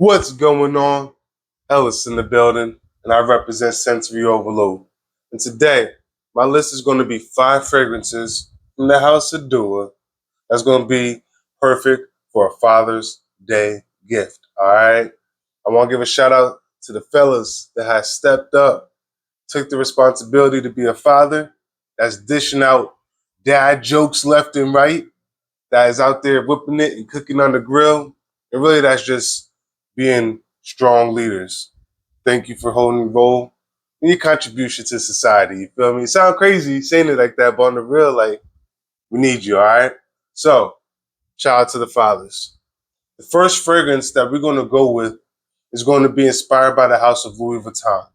What's going on? Ellis in the building, and I represent Sensory Overload. And today, my list is going to be 5 fragrances from the House of Dua that's going to be perfect for a Father's Day gift. All right? I want to give a shout out to the fellas that have stepped up, took the responsibility to be a father, that's dishing out dad jokes left and right, that is out there whipping it and cooking on the grill. And really, that's just being strong leaders. Thank you for holding the role and your contribution to society. You feel me? It sounds crazy saying it like that, but on the real, like, we need you, all right? So, shout out to the fathers. The first fragrance that we're going to go with is going to be inspired by the House of Louis Vuitton.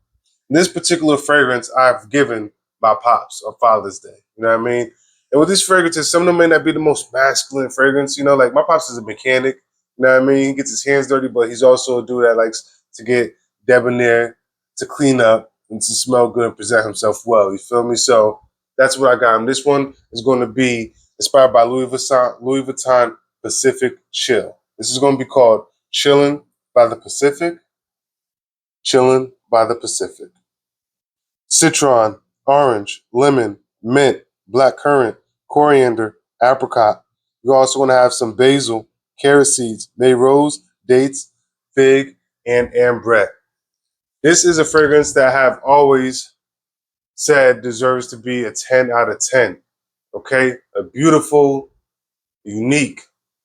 This particular fragrance I've given my pops on Father's Day. You know what I mean? And with these fragrances, some of them may not be the most masculine fragrance. You know, like my pops is a mechanic. You know what I mean? He gets his hands dirty, but he's also a dude that likes to get debonair, to clean up, and to smell good and present himself well. You feel me? So that's what I got him. This one is going to be inspired by Louis Vuitton Pacific Chill. This is going to be called Chillin' by the Pacific. Chillin' by the Pacific. Citron, orange, lemon, mint, black currant, coriander, apricot. You're also going to have some basil, carrot seeds, bay rose, dates, fig, and ambrette. This is a fragrance that I have always said deserves to be a 10 out of 10. Okay? A beautiful, unique,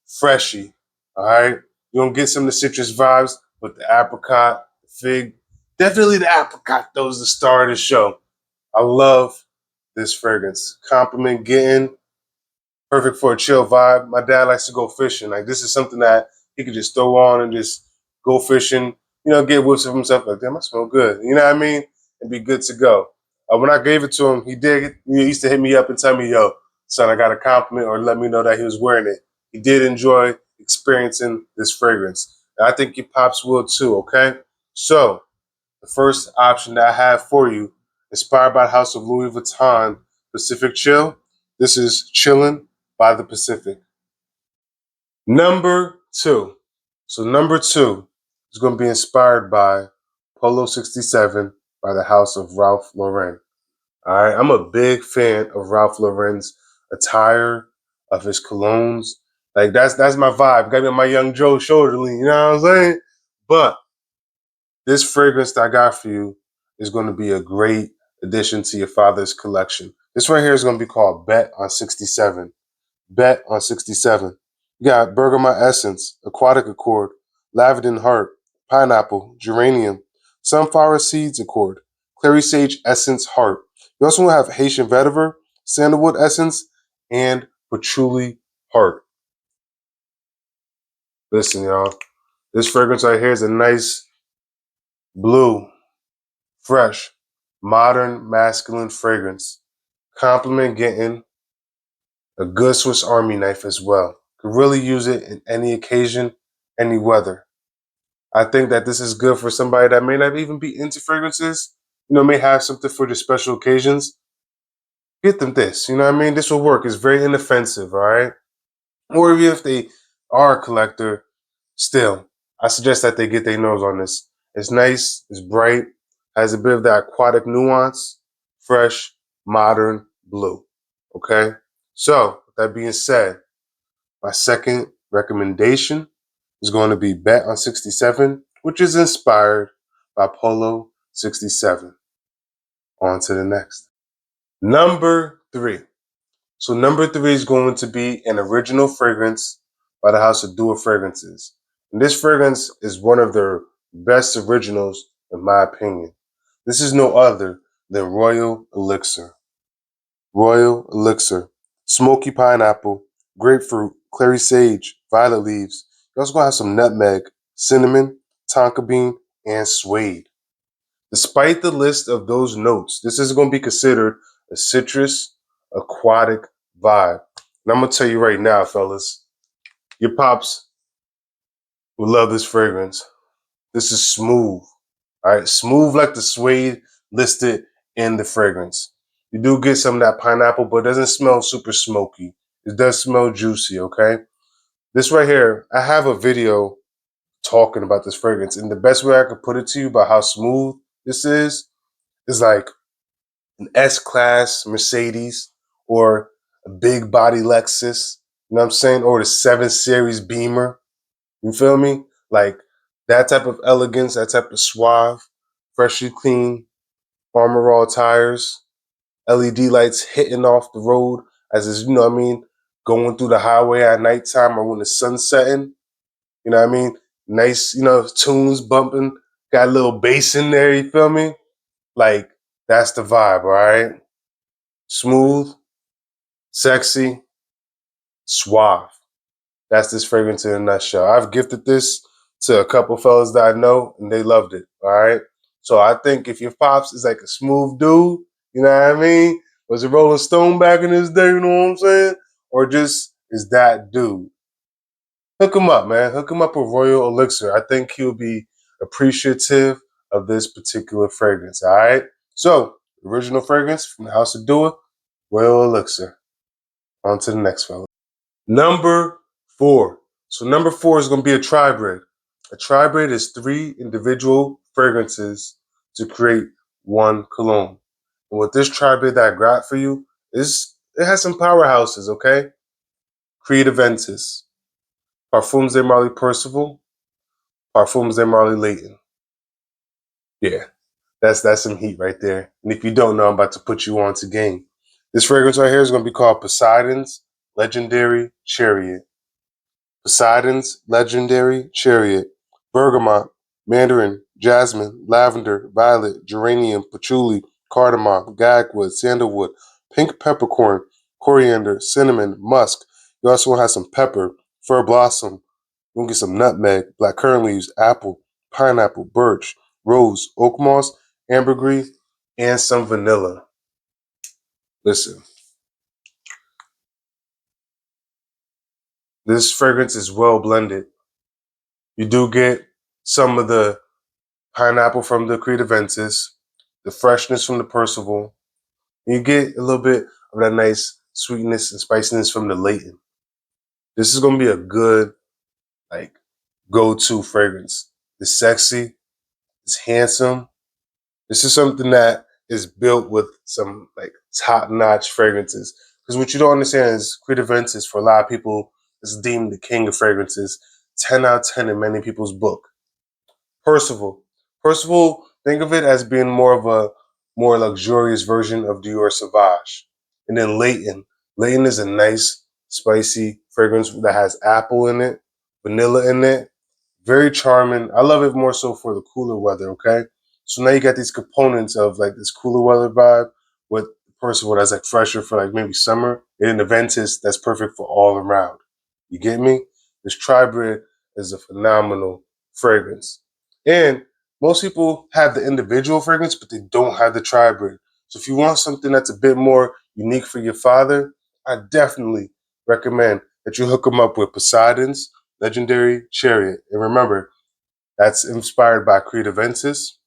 freshy. All right? You're going to get some of the citrus vibes, but the apricot, the fig, definitely the apricot, though, is the star of the show. I love this fragrance. Compliment getting, perfect for a chill vibe. My dad likes to go fishing. Like, this is something that he could just throw on and just go fishing, get whiffs of himself. Like, damn, I smell good. You know what I mean? And be good to go. When I gave it to him, he did. He used to hit me up and tell me, yo, son, I got a compliment, or let me know that he was wearing it. He did enjoy experiencing this fragrance. And I think your pops will too, okay? So, the first option that I have for you, inspired by the House of Louis Vuitton Pacific Chill. This is Chillin' by the Pacific. Number 2. So number 2 is going to be inspired by Polo 67 by the House of Ralph Lauren. All right, I'm a big fan of Ralph Lauren's attire, of his colognes. Like that's my vibe. Got me on my Young Joe shoulder lean. You know what I'm saying? But this fragrance that I got for you is going to be a great addition to your father's collection. This right here is going to be called Bet on 67. Bet on 67. You got Bergamot Essence, Aquatic Accord, Lavender Heart, Pineapple, Geranium, Sunflower Seeds Accord, Clary Sage Essence Heart. You also have Haitian Vetiver, Sandalwood Essence, and Patchouli Heart. Listen, y'all. This fragrance right here is a nice blue, fresh, modern, masculine fragrance. Compliment getting a good Swiss Army knife as well. Could really use it in any occasion, any weather. I think that this is good for somebody that may not even be into fragrances, may have something for the special occasions. Get them this, you know what I mean? This will work. It's very inoffensive, all right? Or even if they are a collector, still, I suggest that they get their nose on this. It's nice, it's bright, has a bit of that aquatic nuance, fresh, modern blue. Okay? So, with that being said, my second recommendation is going to be Bet on 67, which is inspired by Polo 67. On to the next. Number 3. So number 3 is going to be an original fragrance by the House of Dua Fragrances. And this fragrance is one of their best originals, in my opinion. This is no other than Royal Elixir. Royal Elixir. Smoky pineapple, grapefruit, clary sage, violet leaves. You're also going to have some nutmeg, cinnamon, tonka bean, and suede. Despite the list of those notes, this is going to be considered a citrus aquatic vibe. And I'm going to tell you right now, fellas, your pops will love this fragrance. This is smooth. All right, smooth like the suede listed in the fragrance. You do get some of that pineapple, but it doesn't smell super smoky. It does smell juicy, okay? This right here, I have a video talking about this fragrance. And the best way I could put it to you about how smooth this is like an S-Class Mercedes or a big body Lexus, you know what I'm saying? Or the 7 Series Beamer, you feel me? Like that type of elegance, that type of suave, freshly clean, Armor All tires, LED lights hitting off the road as it's, you know what I mean, going through the highway at nighttime or when the sun's setting, you know what I mean? Nice, tunes bumping, got a little bass in there, you feel me? Like, that's the vibe, all right? Smooth, sexy, suave. That's this fragrance in a nutshell. I've gifted this to a couple fellas that I know, and they loved it, all right? So I think if your pops is like a smooth dude, you know what I mean? Was a Rolling Stone back in his day, you know what I'm saying? Or just is that dude? Hook him up, man. Hook him up with Royal Elixir. I think he'll be appreciative of this particular fragrance, all right? So, original fragrance from the House of Dua, Royal Elixir. On to the next fella. Number 4. So number 4 is going to be a tri-bread. A tri-bread is 3 individual fragrances to create one cologne. And with this tri-bread that I got for you, it has some powerhouses, okay? Creed Aventus, Parfums de Marley Percival, Parfums de Marley Leighton. Yeah, that's some heat right there. And if you don't know, I'm about to put you on to game. This fragrance right here is going to be called Poseidon's Legendary Chariot. Poseidon's Legendary Chariot, bergamot, mandarin, jasmine, lavender, violet, geranium, patchouli, cardamom, gagwood, sandalwood, pink peppercorn, coriander, cinnamon, musk. You also want to have some pepper, fir blossom. You want to get some nutmeg, blackcurrant leaves, apple, pineapple, birch, rose, oak moss, ambergris, and some vanilla. Listen, this fragrance is well blended. You do get some of the pineapple from the Creed Aventus, the freshness from the Percival. You get a little bit of that nice sweetness and spiciness from the Leighton. This is going to be a good, like, go-to fragrance. It's sexy. It's handsome. This is something that is built with some, like, top-notch fragrances. Because what you don't understand is Creed Aventus, for a lot of people, is deemed the king of fragrances. 10 out of 10 in many people's book. Percival. Percival, think of it as being more of a more luxurious version of Dior Sauvage. And then Leighton. Leighton is a nice, spicy fragrance that has apple in it, vanilla in it. Very charming. I love it more so for the cooler weather, okay? So now you got these components of like this cooler weather vibe with Percival that's like fresher for like maybe summer. And then the Ventus that's perfect for all around. You get me? This Tri-Bread is a phenomenal fragrance. And most people have the individual fragrance, but they don't have the tri-breed. So if you want something that's a bit more unique for your father, I definitely recommend that you hook him up with Poseidon's Legendary Chariot. And remember, that's inspired by Creed Aventus,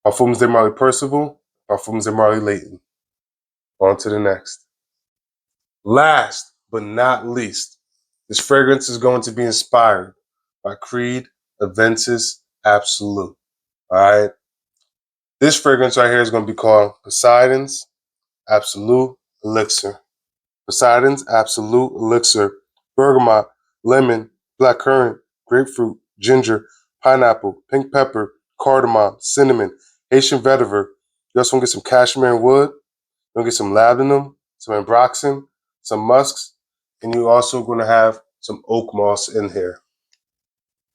Parfums de Marley Percival, Parfums de Marley Leighton. On to the next. Last but not least, this fragrance is going to be inspired by Creed Aventus Absolu. All right. This fragrance right here is going to be called Poseidon's Absolu Elixir. Poseidon's Absolu Elixir. Bergamot, lemon, blackcurrant, grapefruit, ginger, pineapple, pink pepper, cardamom, cinnamon, Haitian vetiver. You also want to get some cashmere and wood. You're going to get some labdanum, some ambroxan, some musks, and you're also going to have some oak moss in here.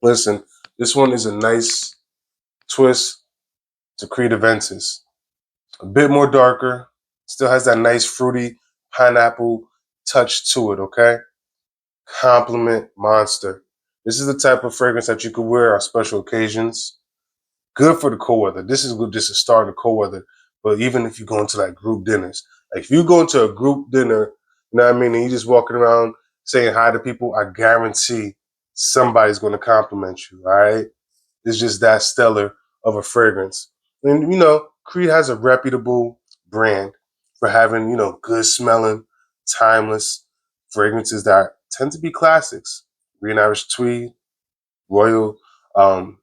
Listen, this one is a nice twist to Creed Aventus. A bit more darker, still has that nice fruity pineapple touch to it, okay? Compliment Monster. This is the type of fragrance that you could wear on special occasions. Good for the cold weather. This is good just to start in the cold weather. But even if you go into like group dinners, like if you go into a group dinner, you know what I mean, and you just walking around saying hi to people, I guarantee somebody's going to compliment you, all right? It's just that stellar of a fragrance. And, Creed has a reputable brand for having, good smelling, timeless fragrances that tend to be classics. Green Irish Tweed, Royal Royal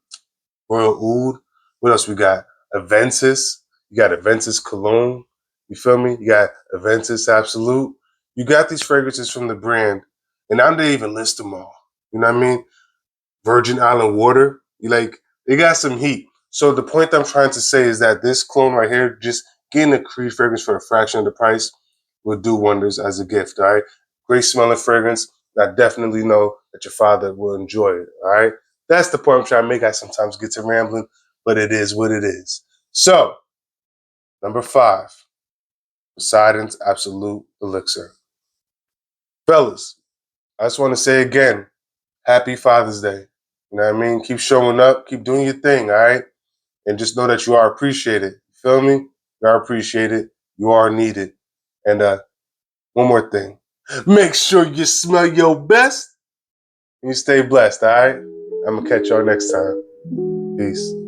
Oud. What else we got? Aventus. You got Aventus Cologne. You feel me? You got Aventus Absolute. You got these fragrances from the brand, and I didn't even list them all. You know what I mean? Virgin Island Water. You like they got some heat. So the point I'm trying to say is that this clone right here, just getting a Creed fragrance for a fraction of the price, will do wonders as a gift. All right, great smelling fragrance. I definitely know that your father will enjoy it. All right, that's the point I'm trying to make. I sometimes get to rambling, but it is what it is. So number 5, Poseidon's Absolute Elixir. Fellas, I just want to say again, happy Father's Day. You know what I mean? Keep showing up, keep doing your thing, all right? And just know that you are appreciated. You feel me? You are appreciated. You are needed. And one more thing. Make sure you smell your best and you stay blessed, all right? I'm going to catch y'all next time. Peace.